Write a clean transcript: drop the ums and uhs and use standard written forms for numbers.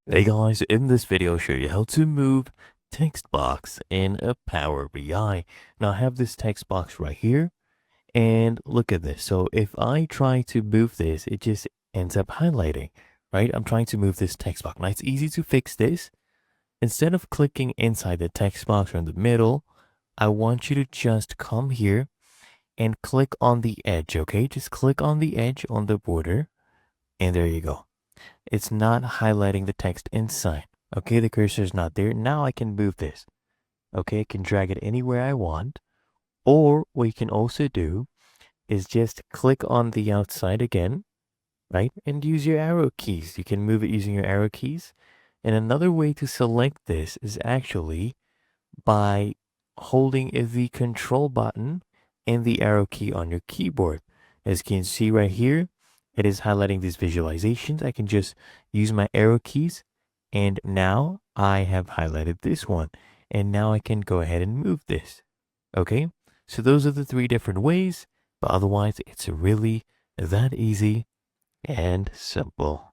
Hey guys, in this video I'll show you how to move text box in a Power BI. Now I have this text box right here and look at this. So if I try to move this, it just ends up highlighting, right? I'm trying to move this text box. Now it's easy to fix this. Instead of clicking inside the text box or in the middle, I want you to just come here and click on the edge, okay? Just click on the edge on the border and there you go. It's not highlighting the text inside. Okay, the cursor is not there. Now I can move this. Okay, I can drag it anywhere I want. Or what you can also do is just click on the outside again, right? And use your arrow keys. You can move it using your arrow keys. And another way to select this is actually by holding the control button and the arrow key on your keyboard. As you can see right here, it is highlighting these visualizations. I can just use my arrow keys and now I have highlighted this one and now I can go ahead and move this. Okay, so those are the three different ways, but otherwise it's really that easy and simple.